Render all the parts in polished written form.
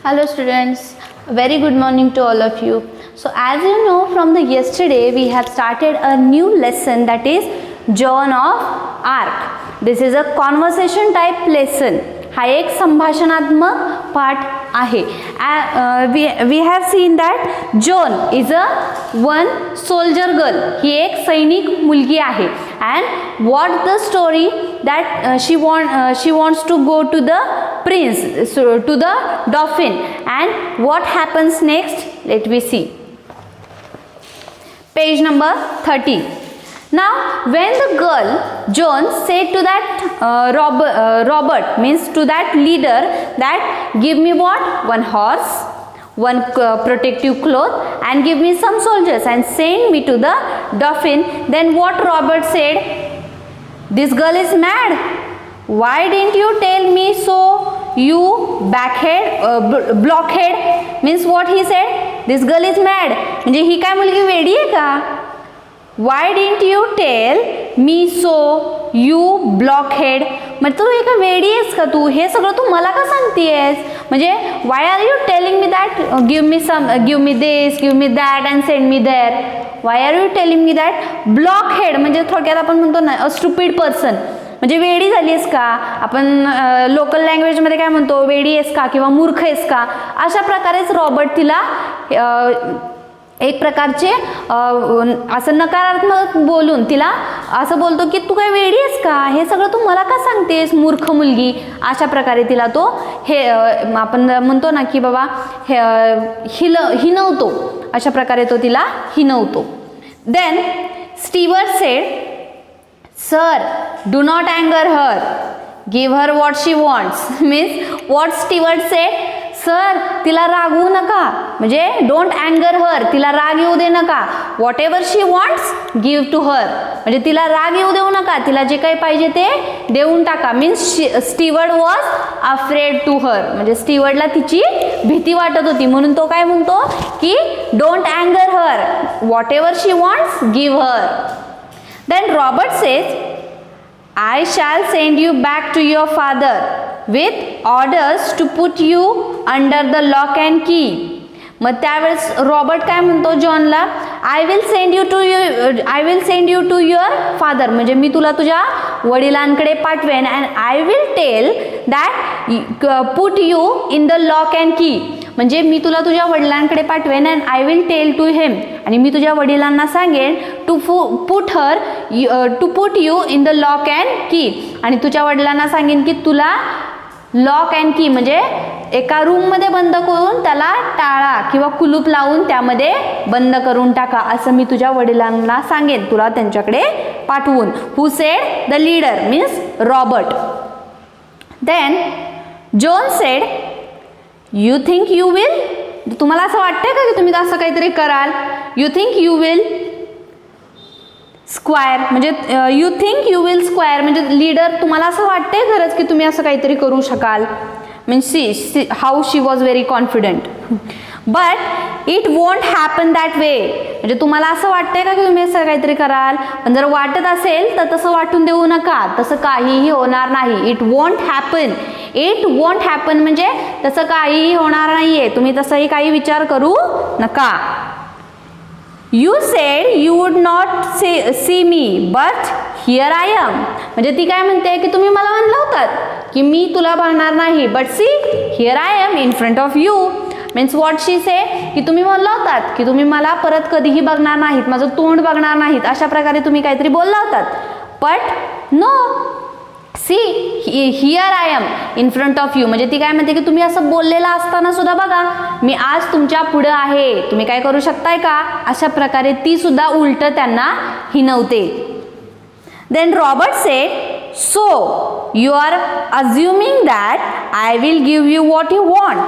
Hello students, very good morning to all of you. So as you know from the yesterday we have started a new lesson, that is Joan of Arc. This is a conversation type lesson. हा एक संभाषणात्मक पाठ आहे. We have seen that Joan is a one soldier girl. ही एक सैनिक मुलगी आहे. And what the story that she wants to go to the prince, to the dauphin, and what happens next? Let me see. Page number 30. Now when the girl Joan said to that Robert, means to that leader, that give me what? One horse, one protective cloth, and give me some soldiers and send me to the dauphin. Then what Robert said? This girl is mad. Why didn't you tell me so, you blockhead? Means what he said? This girl is mad. म्हणजे ही काय मुलगी वेडी आहे का? Why didn't you tell me so, you blockhead? म्हणजे तू एका वेडी आहेस का तू? हे सगळं तू मला का सांगतेस? म्हणजे why are you telling me that? Give me this, give me that, and send me there. Why are you telling me that? Blockhead म्हणजे थोडक्यात आपण म्हणतो ना a stupid person. म्हणजे वेडी झाली आहेस का? आपण लोकल लँग्वेजमध्ये काय म्हणतो? वेडी आहेस का किंवा मूर्ख आहेस का? अशा प्रकारेच रॉबर्ट तिला एक प्रकारचे असं नकारात्मक बोलून तिला असं बोलतो की तू काय वेडी आहेस का? हे सगळं तू मला का सांगतेस मूर्ख मुलगी? अशा प्रकारे तिला तो हे आपण म्हणतो ना की बाबा हिनवतो. अशा प्रकारे तो तिला हिनवतो. Then Stewart said, Sir, do not anger her. Give her what she wants. Means what Stewart said? Sir, तिला रागवू नका. म्हणजे don't anger her. तिला राग येऊ दे नका. Whatever she wants, give to her. म्हणजे तिला राग येऊ देऊ नका. तिला जे काही पाहिजे ते देऊन टाका. Means Stewart was afraid to her. म्हणजे स्टीवर्टला तिची भीती वाटत होती. म्हणून तो काय म्हणतो की don't anger her. Whatever she wants, give her. Then Robert says, I shall send you back to your father with orders to put you under the lock and key. मग त्यावेळेस रॉबर्ट काय म्हणतो जॉनला, I will send you to your father. म्हणजे मी तुला तुझ्या वडिलांकडे पाठवेन. And I will tell that put you in the lock and key. म्हणजे मी तुला तुझ्या वडिलांकडे पाठवेन. And I will tell to him. आणि मी तुझ्या वडिलांना सांगेन to put you in the lock and key. आणि तुझ्या वडिलांना सांगेन की तुला लॉक अँड की म्हणजे एका रूममध्ये बंद करून त्याला टाळा किंवा कुलूप लावून त्यामध्ये बंद करून टाका, असं मी तुझ्या वडिलांना सांगेन तुला त्यांच्याकडे पाठवून. Who said? The leader means Robert. Then John said, you think you will? तुम्हाला असं वाटतंय का की तुम्ही असं काहीतरी कराल? You think you will squire म्हणजे you think you will squire म्हणजे लीडर तुम्हाला असं वाटतंय खरंच की तुम्ही असं काहीतरी करू शकाल? Means how she was very confident. But it won't happen that way. म्हणजे तुम्हाला असं वाटतंय का की तुम्ही असं काहीतरी कराल? पण जर वाटत असेल तर तसं वाटून देऊ नका. तसं काहीही होणार नाही. It won't happen. It won't happen म्हणजे तसं काहीही होणार नाहीये. तुम्ही तसंही काही विचार करू नका. You said you would not see me, but here I am. म्हणजे ती काय म्हणते की तुम्ही मला म्हणलं होतात की मी तुला बघणार नाही, but see here I am in front of you. Means what she say? की तुम्ही म्हणलं होतात की तुम्ही मला परत कधीही बघणार नाहीत, माझं तोंड बघणार नाहीत, अशा प्रकारे तुम्ही काहीतरी बोलला होतात. But no, see here I am in front of you. म्हणजे ती काय म्हणते की तुम्ही असं बोललेलं असताना सुद्धा बघा मी आज तुमच्या पुढे आहे, तुम्ही काय करू शकताय का? अशा प्रकारे ती सुद्धा उलट त्यांना हिनवते. Then Robert said, so you are assuming that I will give you what you want.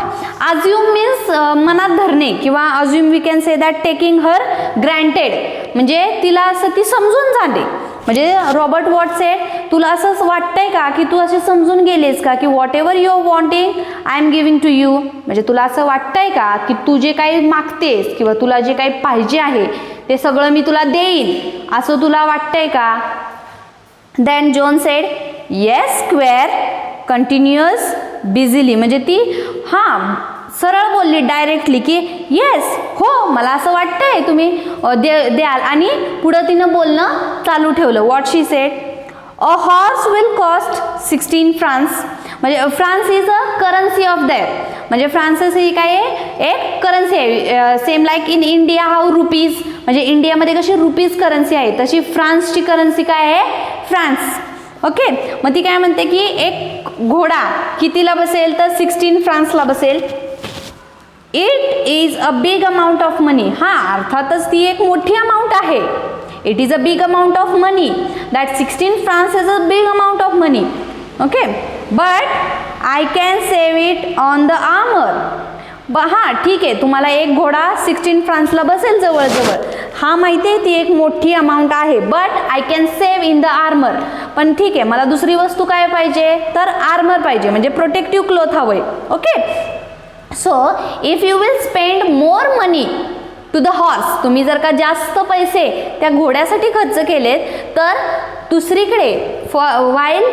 Assume means मनात धरणे किंवा assume we can say that taking her granted. म्हणजे तिला असं ती समजून जाणे. म्हणजे रॉबर्ट वॉट सेड, तुला असं वाटतंय का की तू असे समजून गेलेस का की whatever you are wanting I am giving to you. म्हणजे तुला असं वाटतंय का की तू जे काही मागतेस किंवा तुला जे काही पाहिजे आहे ते सगळं मी तुला देईन, असं तुला वाटतंय का? Then John said, yes squire continuous busily. म्हणजे ती सरळ बोलली डायरेक्टली की येस, हो मला असं वाटतंय तुम्ही द्याल. आणि पुढं तिनं बोलणं चालू ठेवलं. What she said, a horse will cost 16 francs. म्हणजे francs is a currency of that. म्हणजे फ्रान्सेस ही काय आहे, एक करन्सी आहे. Same like in India how rupees, म्हणजे इंडियामध्ये कशी रुपीज करन्सी आहे तशी फ्रान्सची करन्सी काय आहे, फ्रान्स. ओके. मग ती काय म्हणते की एक घोडा कितीला बसेल, तर 16 फ्रान्सला बसेल. It is a big amount of money. हा अर्थातच ती एक मोठी अमाऊंट आहे. It is a big amount of money. That 16 francs is a big amount of money. Okay. But I can save it on the armour. हां ठीक आहे, तुम्हाला एक घोडा 16 फ्रान्सला बसेल जवळजवळ, हा माहिती आहे ती एक मोठी अमाऊंट आहे. But I can save in the armour. पण ठीक आहे, मला दुसरी वस्तू काय पाहिजे, तर आर्मर पाहिजे, म्हणजे प्रोटेक्टिव्ह क्लोथ हवंय. Okay. So if you will spend more money to the horse, तुम्ही जर का जास्त पैसे त्या घोड्यासाठी खर्च केलेत, तर दुसरीकडे वाईल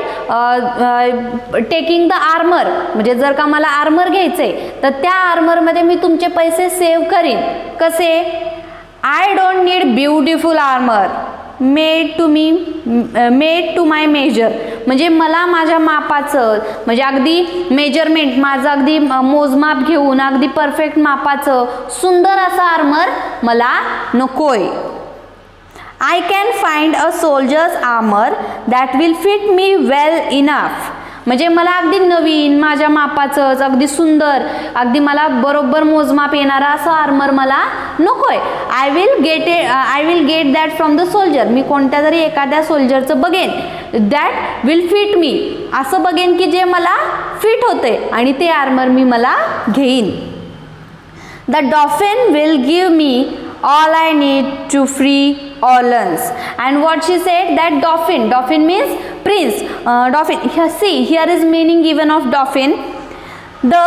टेकिंग द आर्मर, म्हणजे जर का मला आर्मर घ्यायचंय तर त्या आर्मरमध्ये मी तुमचे पैसे सेव्ह करीन. कसे, I don't need beautiful armour made to my measure. म्हणजे मला माझ्या मापाचं, म्हणजे अगदी मेजरमेंट माझं अगदी मोजमाप घेऊन अगदी परफेक्ट मापाचं सुंदर असं आर्मर मला नकोय. I can find a soldiers armour that will fit me well enough. म्हणजे मला अगदी नवीन माझ्या मापाचंच अगदी सुंदर अगदी मला बरोबर मोजमाप येणारा असं आर्मर मला नकोय. I will get that from the soldier. मी कोणत्या तरी एखाद्या सोल्जरचं बघेन, दॅट विल फिट मी, असं बघेन की जे मला फिट होते आणि ते आर्मर मी मला घेईन. The dolphin will give me all I need to free Orleans. And what she said, that dolphin means prince. Dolphin, here see, here is meaning given of dolphin. The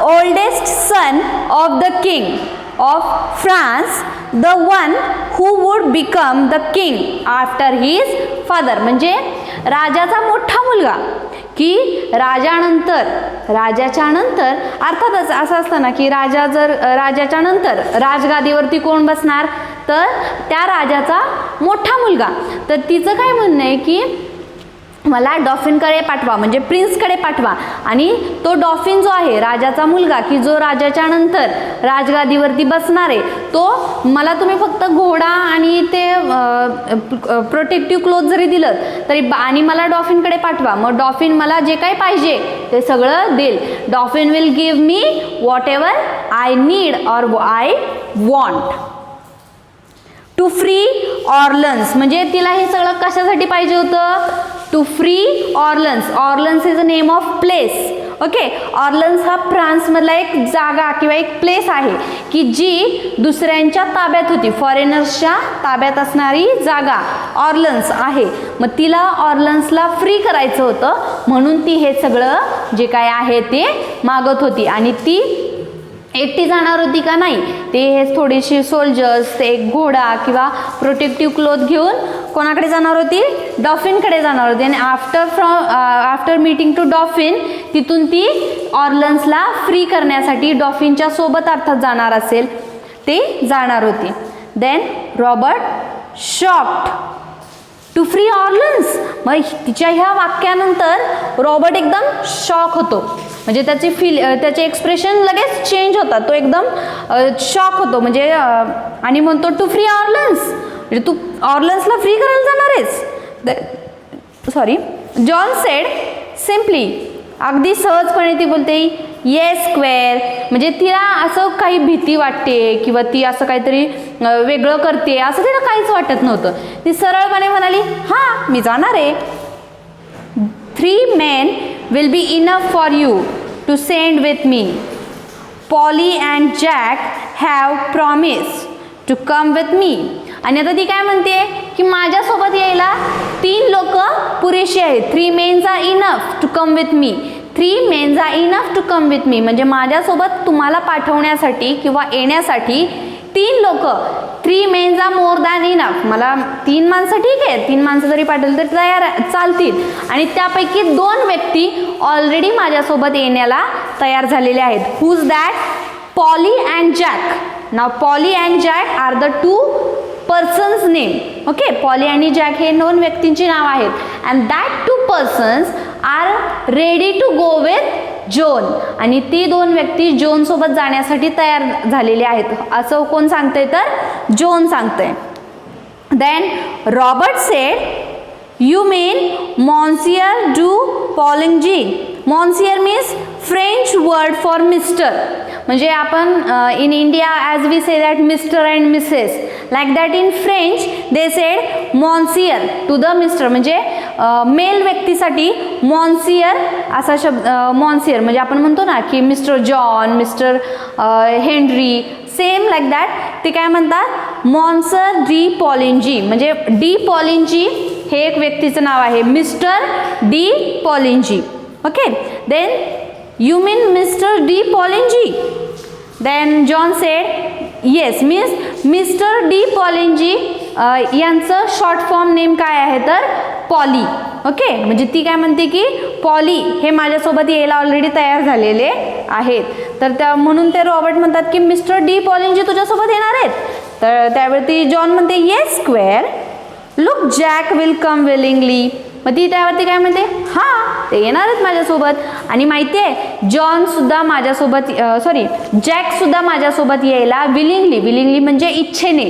oldest son of the king of France, the one who would become the king after his father. म्हणजे राजाचा मोठा मुलगा, की राजाच्या नंतर अर्थातच असं असतं ना की राजाच्या नंतर राजगादीवरती कोण बसणार, तर त्या राजाचा मोठा मुलगा. तर तिचं काय म्हणणं आहे की मला डॉल्फिनकडे पाठवा, म्हणजे प्रिन्सकडे पाठवा. आणि तो डॉल्फिन जो आहे राजाचा मुलगा, की जो राजाच्या नंतर राजगादीवरती बसणार आहे, तो मला तुम्ही फक्त घोडा आणि ते प्रोटेक्टिव्ह क्लोथ जरी दिलं तरी, आणि मला डॉल्फिनकडे पाठवा. मग डॉल्फिन मला जे काही पाहिजे ते सगळं देईल. Dauphin will give me whatever I need or I want. To free Orleans, म्हणजे तिला हे सगळं कशासाठी पाहिजे होतं, to free Orleans. Orleans is a name of place. Okay. Orleans हा फ्रान्समधला एक जागा किंवा एक प्लेस आहे की जी दुसऱ्यांच्या ताब्यात होती, फॉरेनर्सच्या ताब्यात असणारी जागा ऑर्लन्स आहे. मग तिला ऑर्लन्सला फ्री करायचं होतं, म्हणून ती हे सगळं जे काय आहे ते मागत होती. आणि ती एकटी जाणार होती का, नाही, ते हे थोडीशी सोल्जर्स, ते एक घोडा किंवा प्रोटेक्टिव्ह क्लोथ घेऊन कोणाकडे जाणार होती, डॉल्फिनकडे जाणार होती. आणि आफ्टर मीटिंग टू डॉल्फिन, तिथून ती ऑर्लन्सला फ्री करण्यासाठी डॉल्फिनच्या सोबत अर्थात जाणार असेल ते जाणार होती. Then Robert shocked to free Orleans. मग तिच्या ह्या वाक्यानंतर रॉबर्ट एकदम शॉक होतो, म्हणजे त्याचे एक्सप्रेशन लगेच चेंज होतात, तो एकदम शॉक होतो. म्हणजे आणि म्हणतो टू फ्री ऑर्लन्स, म्हणजे तू ऑर्लन्सला फ्री करायला जाणार आहेस. सॉरी. जॉन सेड सिम्पली, अगदी सहजपणे ती बोलते येस स्क्वेअर. म्हणजे तिला असं काही भीती वाटते किंवा ती असं काहीतरी वेगळं करते असं तिला काहीच वाटत नव्हतं. ती सरळपणे म्हणाली हां मी जाणार आहे. 3 men will be enough for you to send with me. Polly and Jack have promised to come with me. आणि आता ती काय म्हणते की माझ्यासोबत यायला 3 लोक पुरेशी आहेत. 3 men are enough to come with me. 3 men are enough to come with me. म्हणजे माझ्यासोबत तुम्हाला पाठवण्यासाठी किंवा येण्यासाठी 3 लोक, 3 men are more than enough. मला 3 माणसं ठीक आहे, 3 माणसं जरी पाठवली तर तयार चालतील. आणि त्यापैकी 2 व्यक्ती ऑलरेडी माझ्यासोबत येण्याला तयार झालेले आहेत. Who's that, Polly and Jack. Now Polly and Jack are the two persons name. Okay, Polly आणि Jack हे दोन व्यक्तींची नाव आहेत and that two persons are ready to go with John. आणि ती दोन व्यक्ती जॉन सोबत जाण्यासाठी तयार झालेले आहेत असं कोण सांगतंय तर जॉन सांगतंय. Then Robert said, "You mean Monsieur du Poligny." Monsieur means French word for Mr. म्हणजे आपण in India as we say that Mr. and Mrs. like that in French they said Monsieur to the Mr. म्हणजे mail व्यक्तीसाठी Monsieur असा शब्द Monsieur म्हणजे आपण म्हणतो ना की mister John, mister Henry, same like that ते काय म्हणतात मॉन्सर डी पॉलिंजी. म्हणजे डी पॉलिंजी हे एक व्यक्तीचं नाव आहे, mister de Poulengy. Okay, then you mean mister de Poulengy. Then John said yes, means mister de Poulengy यांचं शॉर्ट फॉर्म नेम काय आहे तर पॉली. ओके, म्हणजे ती काय म्हणते की पॉली हे माझ्यासोबत यायला ऑलरेडी तयार झालेले आहेत. तर त्या म्हणून ते रॉबर्ट म्हणतात की मिस्टर डी पॉलिंजी तुझ्यासोबत येणार आहेत. तर त्यावरती जॉन म्हणते yes square, look jack will come willingly. मग ती त्यावरती काय म्हणते हां ते येणार आहेत माझ्यासोबत. आणि माहिती आहे जॉन सुद्धा माझ्यासोबत जॅक सुद्धा माझ्यासोबत यायला विलिंगली. विलिंगली म्हणजे इच्छेने.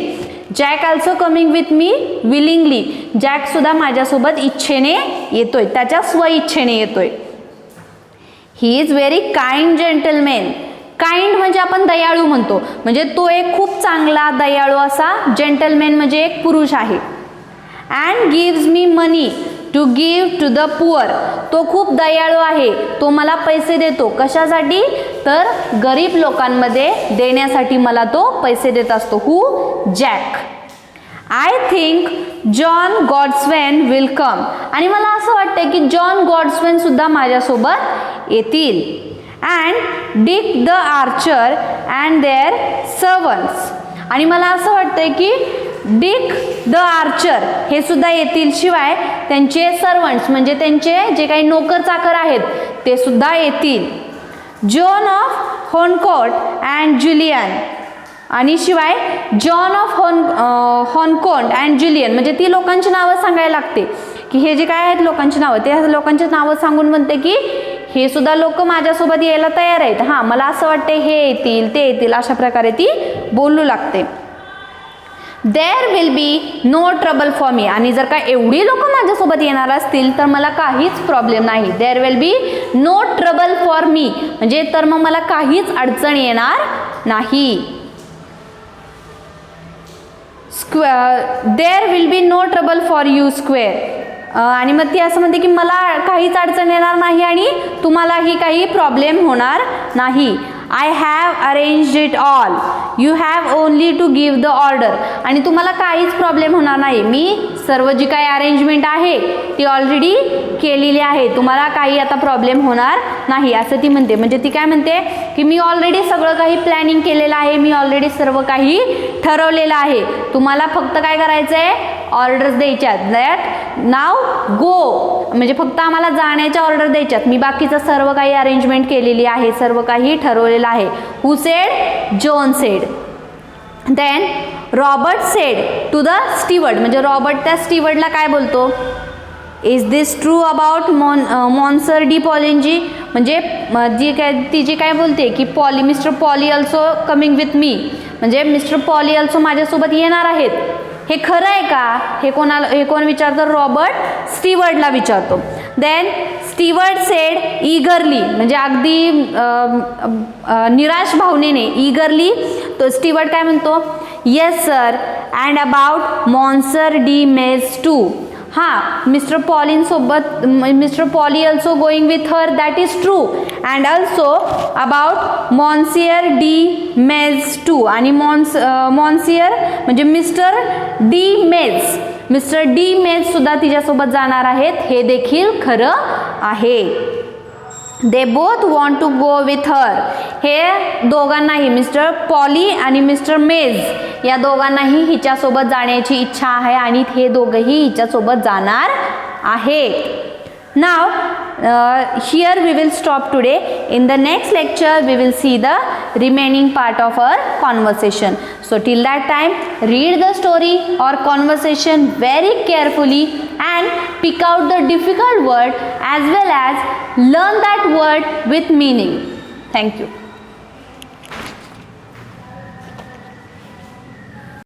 Jack also coming with me willingly. Jack सुद्धा माझ्यासोबत इच्छेने येतोय, त्याच्या स्वइच्छेने येतोय. He is very kind gentleman. Kind म्हणजे आपण दयाळू म्हणतो, म्हणजे तो एक खूप चांगला दयाळू असा जेंटलमॅन म्हणजे एक पुरुष आहे. And gives me money to give to the poor. तो खूप दयाळू आहे, तो मला पैसे देतो. कशासाठी तर गरीब लोकांमध्ये देण्यासाठी मला तो पैसे देत असतो. Who Jack. I think John Godsave will come. आणि मला असं वाटतं की जॉन गॉड्सवेन सुद्धा माझ्यासोबत येतील. And Dick the archer and their servants. आणि मला असं वाटतंय की डिक द आर्चर हे सुद्धा येतील, शिवाय त्यांचे सर्वंट्स म्हणजे त्यांचे जे काही नोकर चाकर आहेत ते सुद्धा येतील. John of Honecourt and Julian. आणि शिवाय John of Honecourt and Julian म्हणजे ती लोकांची नावं सांगायला लागते की हे जे काय आहेत लोकांची नावं, ते लोकांची नावं सांगून म्हणते की हे सुद्धा लोक माझ्यासोबत यायला तयार आहेत. हां मला असं वाटते हे येतील ते येतील, अशा प्रकारे ती बोलू लागते. There will be no trouble for me. आणि जर का एवढी लोक माझ्यासोबत येणार असतील तर मला काहीच प्रॉब्लेम नाही. There will be no trouble for me म्हणजे तर मग मला काहीच अडचण येणार नाही. There will be no trouble for you squire. आणि मग ती असं म्हणते की मला काहीच अडचण येणार नाही आणि तुम्हालाही काही प्रॉब्लेम होणार नाही. I have arranged it all, you have only to give the order. आणि तुम्हाला काहीच प्रॉब्लेम होणार नाही, मी सर्व जी काही अरेंजमेंट आहे ती ऑलरेडी केलेली आहे, तुम्हाला काही आता प्रॉब्लेम होणार नाही असं ती म्हणते. म्हणजे ती काय म्हणते की मी ऑलरेडी सगळं काही प्लॅनिंग केलेलं आहे, मी ऑलरेडी सर्व काही ठरवलेलं आहे, तुम्हाला फक्त काय करायचं आहे ऑर्डर्स द्यायच्यात. दॅट नाव गो म्हणजे फक्त आम्हाला जाण्याच्या ऑर्डर द्यायच्यात, मी बाकीचं सर्व काही अरेंजमेंट केलेली आहे, सर्व काही ठरवलेलं आहे. Who said? John said. Then Robert said to the steward. म्हणजे रॉबर्ट त्या स्टीवर्डला काय बोलतो? Is this true about monsieur de Poulengy. म्हणजे ती जी काय बोलते की Polly mister Polly also coming with me म्हणजे मिस्टर पॉली ऑल्सो माझ्यासोबत येणार आहेत, हे खरं आहे का? हे कोण विचारतो? रॉबर्ट स्टीवर्डला विचारतो. देन स्टीवर्ड सेड ईगरली म्हणजे अगदी निराश भावनेने ईगरली तो स्टीवर्ड काय म्हणतो? Yes sir, and about monsieur de Metz too. हां मिस्टर पॉलिनसोबत mister Polly also going with her, that is true. And also about monsieur de Metz too. आणि मॉन्सियर म्हणजे mister de Metz, mister de Metz सुद्धा तिच्यासोबत जाणार आहेत, हे देखील खरं आहे. They both want to go with her. हे दोघांनाही मिस्टर पॉली आणि मिस्टर मेज या दोघांनाही हिच्यासोबत जाण्याची इच्छा आहे आणि हे दोघंही हिच्यासोबत जाणार आहेत. Now here we will stop today. In the next lecture we will see the remaining part of our conversation. So till that time, read the story or conversation very carefully and pick out the difficult word as well as learn that word with meaning. Thank you.